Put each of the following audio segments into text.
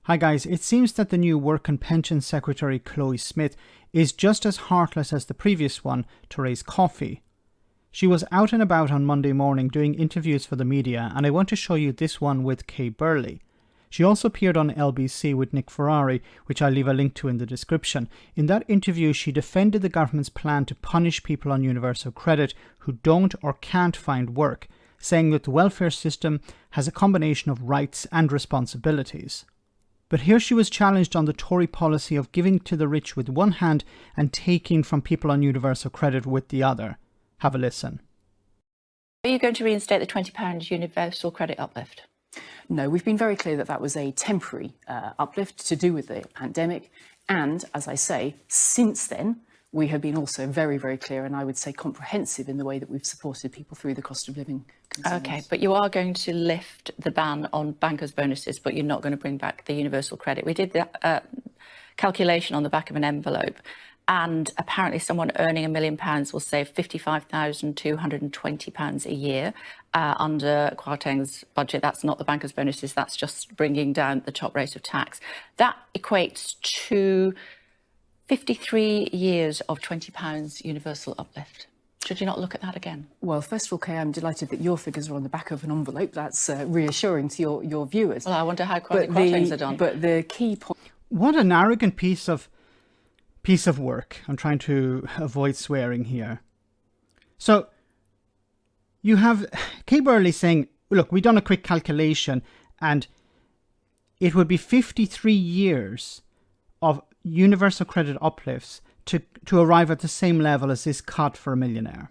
Hi guys, it seems that the new Work and Pension Secretary Chloe Smith is just as heartless as the previous one, Therese Coffey. She was out and about on Monday morning doing interviews for the media, and I want to show you this one with Kay Burley. She also appeared on LBC with Nick Ferrari, which I'll leave a link to in the description. In that interview, she defended the government's plan to punish people on universal credit who don't or can't find work, saying that the welfare system has a combination of rights and responsibilities. But here she was challenged on the Tory policy of giving to the rich with one hand and taking from people on universal credit with the other. Have a listen. Are you going to reinstate the £20 universal credit uplift? No, we've been very clear that that was a temporary uplift to do with the pandemic. And as I say, since then, we have been also very, very clear and I would say comprehensive in the way that we've supported people through the cost of living concerns. OK, but you are going to lift the ban on bankers' bonuses, but you're not going to bring back the universal credit. We did the calculation on the back of an envelope, and apparently someone earning £1 million will save £55,220 a year under Kwarteng's budget. That's not the bankers' bonuses, that's just bringing down the top rate of tax. That equates to 53 years of £20 universal uplift. Should you not look at that again? Well, first of all, Kay, I'm delighted that your figures are on the back of an envelope. That's reassuring to your viewers. Well, I wonder how Kwarteng's are done. But the key point... What an arrogant piece of work. I'm trying to avoid swearing here. So you have Kay Burley saying, look, we've done a quick calculation and it would be 53 years of universal credit uplifts to arrive at the same level as this cut for a millionaire.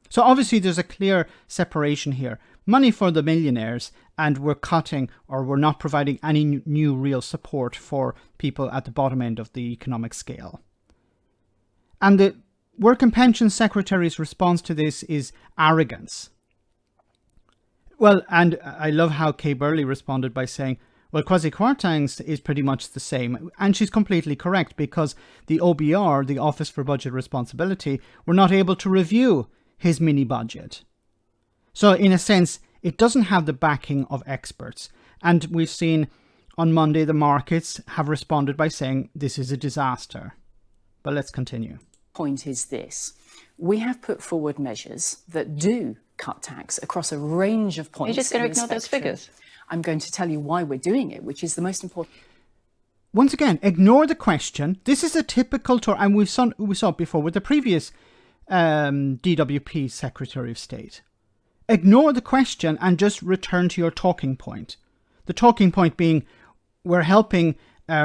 So obviously there's a clear separation here. Money for the millionaires, and we're cutting, or we're not providing any new real support for people at the bottom end of the economic scale. And the Work and Pension Secretary's response to this is arrogance. Well, and I love how Kay Burley responded by saying, well, Kwasi Kwarteng's is pretty much the same. And she's completely correct, because the OBR, the Office for Budget Responsibility, were not able to review his mini budget. So in a sense, it doesn't have the backing of experts. And we've seen on Monday the markets have responded by saying this is a disaster. But let's continue. Point is this. We have put forward measures that do cut tax across a range of points. You're just going to ignore those figures? I'm going to tell you why we're doing it, which is the most important. Once again, ignore the question. This is a typical tour, and we saw it before with the previous DWP Secretary of State. Ignore the question and just return to your talking point. The talking point being, we're helping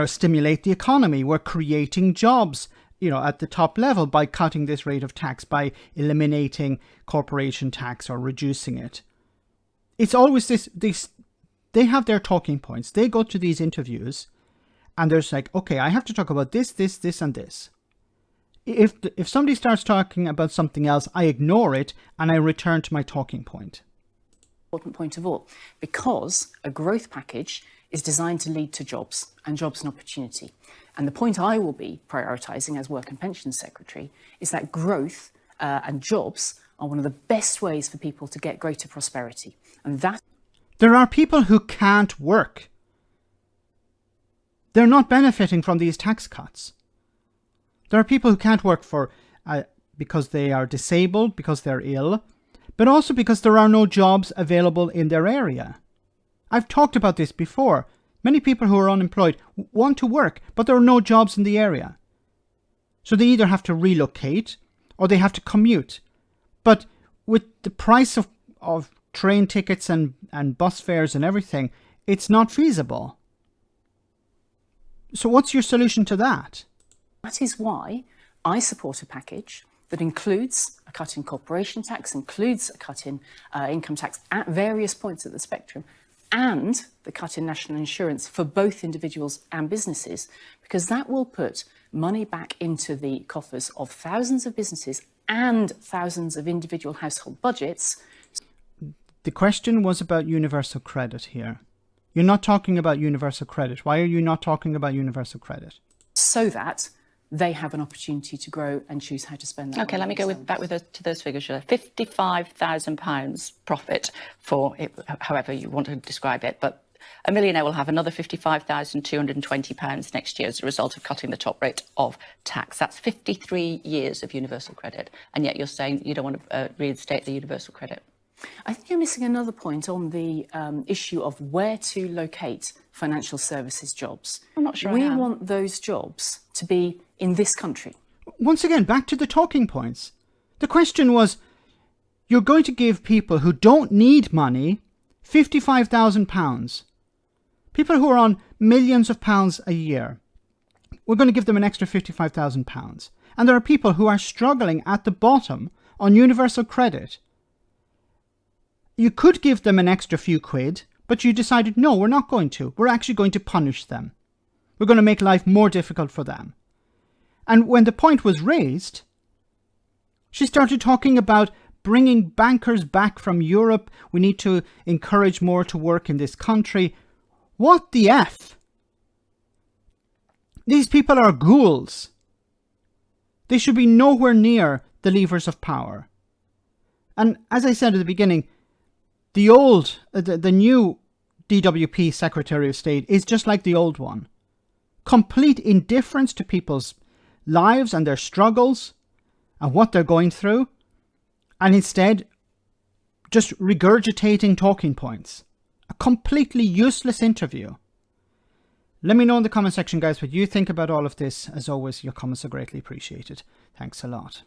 stimulate the economy. We're creating jobs, at the top level by cutting this rate of tax, by eliminating corporation tax or reducing it. It's always this. They have their talking points. They go to these interviews and there's like, okay, I have to talk about this, this, this, and this. If somebody starts talking about something else, I ignore it and I return to my talking point. Important point of all, because a growth package is designed to lead to jobs and opportunity. And the point I will be prioritising as Work and Pension Secretary is that growth and jobs are one of the best ways for people to get greater prosperity. And that... There are people who can't work. They're not benefiting from these tax cuts. There are people who can't work because they are disabled, because they're ill, but also because there are no jobs available in their area. I've talked about this before. Many people who are unemployed want to work, but there are no jobs in the area. So they either have to relocate or they have to commute. But with the price of train tickets and bus fares and everything, it's not feasible. So what's your solution to that? That is why I support a package that includes a cut in corporation tax, includes a cut in income tax at various points of the spectrum, and the cut in national insurance for both individuals and businesses, because that will put money back into the coffers of thousands of businesses and thousands of individual household budgets. The question was about universal credit here. You're not talking about universal credit. Why are you not talking about universal credit? So that they have an opportunity to grow and choose how to spend that. OK, let me go back to those figures. £55,000 profit for it, however you want to describe it. But A millionaire will have another £55,220 next year as a result of cutting the top rate of tax. That's 53 years of universal credit. And yet you're saying you don't want to reinstate the universal credit. I think you're missing another point on the issue of where to locate financial services jobs. I'm not sure we want those jobs to be in this country. Once again, back to the talking points. The question was, you're going to give people who don't need money £55,000. People who are on millions of pounds a year. We're going to give them an extra £55,000. And there are people who are struggling at the bottom on universal credit. You could give them an extra few quid, but you decided, no, we're not going to. We're actually going to punish them. We're going to make life more difficult for them. And when the point was raised, she started talking about bringing bankers back from Europe. We need to encourage more to work in this country. What the F? These people are ghouls. They should be nowhere near the levers of power. And as I said at the beginning, the new DWP Secretary of State is just like the old one. Complete indifference to people's lives and their struggles and what they're going through. And instead, just regurgitating talking points. A completely useless interview. Let me know in the comment section, guys, what you think about all of this. As always, your comments are greatly appreciated. Thanks a lot.